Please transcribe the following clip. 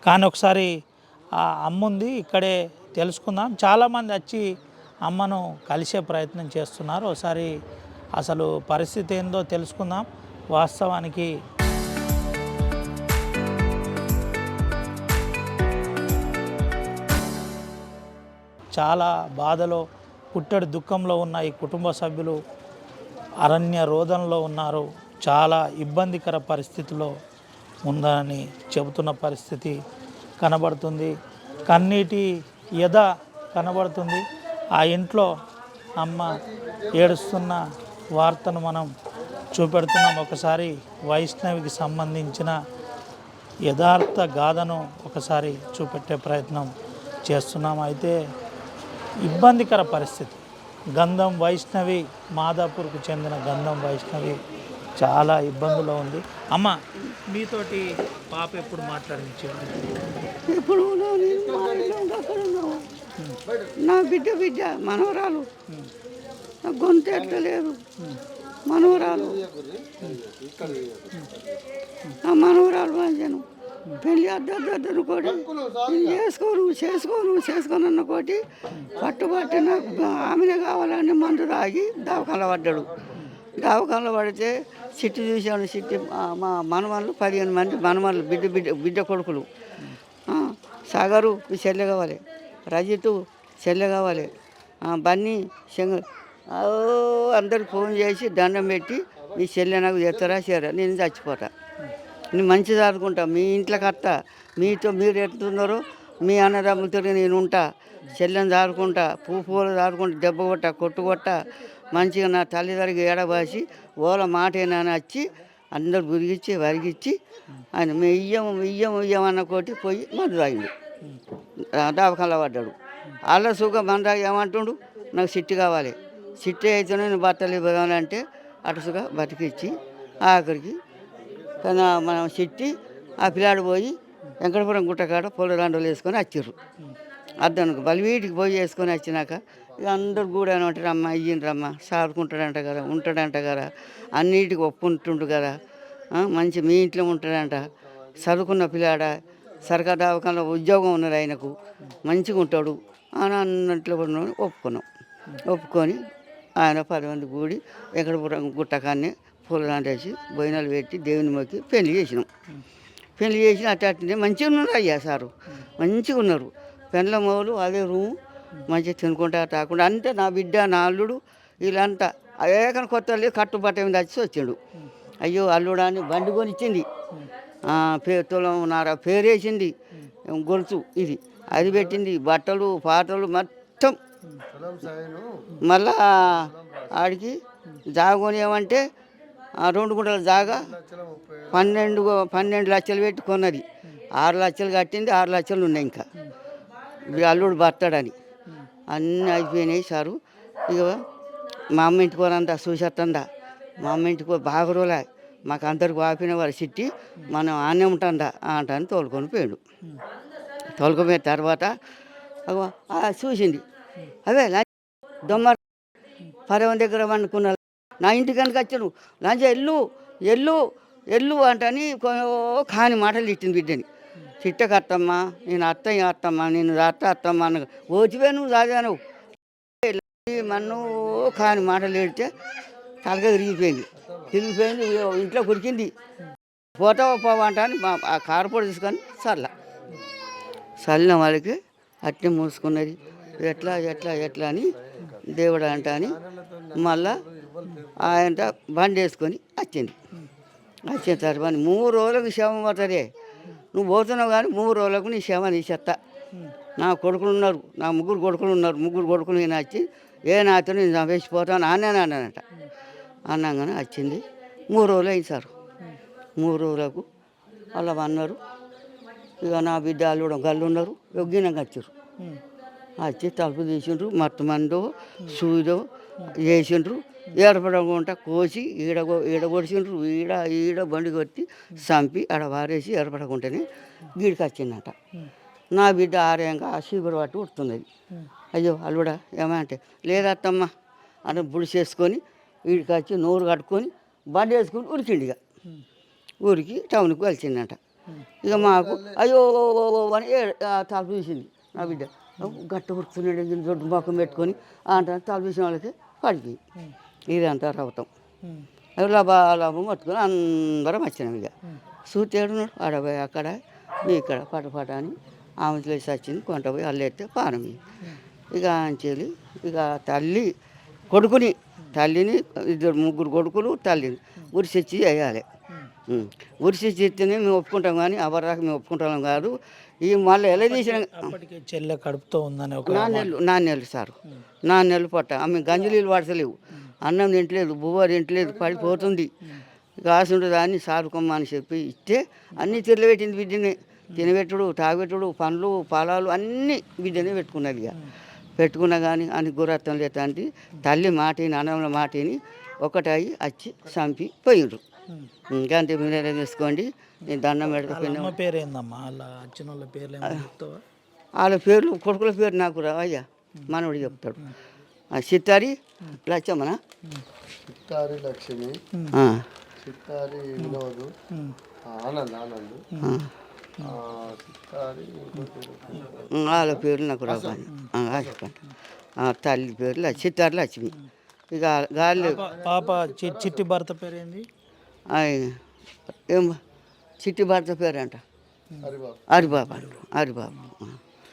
కానీ ఒకసారి ఆ అమ్మ ఉంది ఇక్కడే తెలుసుకుందాం. చాలామంది వచ్చి అమ్మను కలిసే ప్రయత్నం చేస్తున్నారు. ఒకసారి అసలు పరిస్థితి ఏందో తెలుసుకుందాం. వాస్తవానికి చాలా బాధలో పుట్టెడు దుఃఖంలో ఉన్న ఈ కుటుంబ సభ్యులు అరణ్య రోదనలో ఉన్నారు. చాలా ఇబ్బందికర పరిస్థితిలో ఉందని చెబుతున్న పరిస్థితి కనబడుతుంది. కన్నీటి ఎద కనబడుతుంది. ఆ ఇంట్లో అమ్మ ఏడుస్తున్న వార్తను మనం చూపెడుతున్నాం. ఒకసారి వైష్ణవికి సంబంధించిన యథార్థ గాథను ఒకసారి చూపెట్టే ప్రయత్నం చేస్తున్నాం. అయితే ఇబ్బందికర పరిస్థితి. గంధం వైష్ణవి, మాదాపూర్కు చెందిన గంధం వైష్ణవి చాలా ఇబ్బందులో ఉంది. అమ్మ, మీతోటి పాప ఎప్పుడు మాట్లాడించారు? ఎప్పుడు నా బిడ్డ మనవరాలు, నా గొంతు ఎట్టలేదు. మనవరాలు, నా మనవరాలు మంచను పెళ్ళి అద్దరు కోటి చేసుకోను అన్న కోటి పట్టుబట్టి నాకు ఆమెనే కావాలని మందు తాగి దవాఖాన పడ్డాడు. దవాఖానలో పడితే సిట్టి చూశాను. సిట్టి మా మనవాళ్ళు 15 మంది మనవాళ్ళు, బిడ్డ కొడుకులు. సాగరు మీ చెల్లె కావాలి, రజితు చెల్లె కావాలి, బన్నీ అందరికి ఫోన్ చేసి దండం పెట్టి మీ చెల్లె నాకు చేస్తారా చేయరా, నేను చచ్చిపోతా, నేను మంచి చదువుకుంటా, మీ ఇంట్లోకి వస్తా, మీతో మీరు ఎట్లున్నారో మీ అన్నదమ్ములతో నేను ఉంటా, చెల్లెని దాడుకుంటా, పూలు దాడుకుంటా, దెబ్బ కొట్ట కొట్ట మంచిగా నా తల్లిదండ్రికి ఏడబాసి ఓల మాటేనా వచ్చి అందరు గురిగిచ్చి వరిగిచ్చి ఆయన ఇయ్యం అన్న కోటి పోయి మందు తాగిండు. దవాఖానలో పడ్డాడు. అల్ల సుఖం మంద ఏమంటుండు, నాకు సిట్టి కావాలి, సిట్టి అయితే నేను బట్టలు ఇవ్వాలంటే అటుసుగా బతికిచ్చి ఆఖరికి మనం సిట్టి ఆ పిల్లాడు పోయి వెంకటపురం గుట్టకాడ పొలరాండలు వేసుకొని వచ్చిర్రు. అద్దనుకు బలివీటికి పోయి వేసుకొని వచ్చినాక ఇక అందరు కూడా ఏమంటారు, అమ్మ ఇయ్యండ్రమ్మ, సాదుకుంటాడంట కదా, ఉంటాడంట కదా, అన్నిటికి ఒప్పుకుంటుండు కదా, మంచి మీ ఇంట్లో ఉంటాడంట, చదువుకున్న పిల్లాడ, సర్కారు దవాఖానలో ఉద్యోగం ఉన్నది, ఆయనకు మంచిగా ఉంటాడు అని అన్నట్లు ఒప్పుకొని ఆయన 10 మంది కూడి వెంకటపురం గుట్టకాన్ని పూలదాండ వేసి బోయినాలు పెట్టి దేవుని మొక్కి పెళ్లి చేసినాం. పెళ్లి చేసిన అట్టే మంచిగా ఉన్నారు అయ్యా సారు, మంచిగా ఉన్నారు. పెళ్ళ మొదలు అదే రూము మంచిగా తినుకుంటా తాకుండా అంటే నా బిడ్డ నా అల్లుడు వీళ్ళంతా ఏకని కొత్త కట్టుబట్ట మీద వచ్చి వచ్చాడు. అయ్యో అల్లుడాన్ని బండి కొనిచ్చింది, తులం నార పేరేసింది, గొలుసు ఇది అది పెట్టింది, బట్టలు పాటలు మొత్తం. మళ్ళా ఆడికి జాగోని ఏమంటే 2 గుంటల జాగా 12 లక్షలు పెట్టి కొన్నది. 6 లక్షలు కట్టింది, 6 లక్షలు ఉన్నాయి ఇంకా అల్లుడు బతాడని. అన్నీ అయిపోయినాయి సారు. ఇక మా అమ్మ ఇంటికి పోరంతా చూసేస్తుందా, మా అమ్మ ఇంటికి బాగా రోజులే మాకు అందరికి వాపిన వారు సిట్టి మనం ఆనే ఉంటుందా అంటాను తోలుకొని పోయాడు. తోలుకొని తర్వాత చూసింది, అవే దొమ్మ పరవం దగ్గర వండుకున్న నా ఇంటికి కనుక వచ్చాను, లంచ ఎల్లు అంటని కాని మాటలు తిట్టింది బిడ్డని. తిట్టకత్తమ్మా, నేను అత్తమ్మా, నేను అత్తమ్మా అన్న ఓచివే నువ్వు చదివాను మన్ను కాని మాటలు ఏడితే తలగా తిరిగిపోయింది. ఇంట్లో కురికింది. పోతావా అంట అని ఆ కారపొడి తీసుకొని చల్లిన వాళ్ళకి అట్నే మూసుకున్నది. ఎట్లా అని దేవుడు అంట అని మళ్ళా ఆయన బండి వేసుకొని వచ్చింది. వచ్చిన తర్వాత 3 రోజులకు శవం పోతుంది. నువ్వు పోతున్నావు కానీ 3 రోజులకు నీ శవం నీ చెత్త. నా కొడుకులు ఉన్నారు, నా 3 కొడుకులు ఉన్నారు, 3 కొడుకులు నేను వచ్చి నాతో నేను చంపేసిపోతాను అన్నానంట. అన్నాగానే వచ్చింది. 3 రోజులు అయింది సార్. 3 రోజులకు వాళ్ళ అన్నారు. ఇక నా బిడ్డ అల్లుడు గల్లు ఉన్నారు, ఒగ్గినాక వచ్చారు. వచ్చి తలుపు తీసిండ్రు, మొత్తం మందో సూదో వేసిండ్రు. ఏర్పడకుండా కోసి ఈడ కొడిసిండ్రు, ఈడ బండి కొట్టి చంపి ఆడ వారేసి ఏర్పడకుండానే గీడికి వచ్చిందట. నా బిడ్డ ఆరేయంగా ఆ చీపురు పట్టి ఉడుతున్నది. అయ్యో అల్లుడా ఏమంటే లేదత్తమ్మ అని బుడిసేసుకొని వీడికి వచ్చి నోరు కట్టుకొని బండి వేసుకొని ఉరికిండిగా ఊరికి టౌన్కి కలిసిందట. ఇక మాకు అయ్యో అని తలుపు తీసింది నా బిడ్డ గట్ట ఉరుకుతున్నాడు దొడ్డు మొక్కం పెట్టుకొని అంటారు తలుపు తీసిన వాళ్ళకి పడిపోయి ఇదంతా రవతం లాభం పట్టుకొని అందరం వచ్చినాం ఇక సూతేడున్నాడు ఆడపోయి అక్కడ మీ ఇక్కడ పటపట అని ఆమె లేచి వచ్చింది కొంట పోయి అల్లెత్తే పానం ఇక అంచెలి ఇక తల్లి కొడుకుని తల్లిని ఇద్దరు ముగ్గురు కొడుకులు తల్లిని ఉరిసిచ్చి వేయాలి ఉరిసిచ్చి ఇస్తేనే మేము ఒప్పుకుంటాం కానీ అవరాక మేము ఒప్పుకుంటాం కాదు ఈ మళ్ళీ ఎలా తీసిన అప్పటికే చెల్లె కడుపుతో ఉందని ఒక 4 నెలలు 4 నెలలు సార్ 4 నెలలు పట్ట ఆమె గంజలీలు పడతలేవు అన్నం తింటలేదు బువ్వ తింటలేదు పడిపోతుంది కాసుండు దాన్ని సారుకోమ్మని చెప్పి ఇస్తే అన్నీ తిరగబెట్టింది బిడ్డని తినబెట్టుడు తాగబెట్టుడు పండ్లు పొలాలు అన్నీ బిడ్డనే పెట్టుకున్నది ఇక పెట్టుకున్నా కానీ అని గురత్తం లేత అంటే తల్లి మాటిని అన్నంలో మాటిని ఒకటాయి వచ్చి చంపి పోయిండ్రు ఇంకా అంతే మీరే తీసుకోండి నేను దండం పెడకపోయినా అమ్మ పేరు ఏందమ్మా వాళ్ళ వచ్చిన వాళ్ళ పేర్లు ఏమో చెప్తావా? వాళ్ళ పేర్లు కొడుకుల పేరు నాకు రావయ్యా మనవడు చెప్తాడు సిత్తారి లచ్చమ్మన చిత్తారి లక్ష్మి చిత్తారి వినోదు ఆనంద్ చిత్తారి వాళ్ళ పేర్లు నాకు రావాలి తల్లి పేరు చిత్తారి లక్ష్మి ఇక గాలి పాప చిట్టి భర్త పేరు ఏంది? ఏం చిట్టి భర్త పేరు అంట హరిబాబు హరిబాబు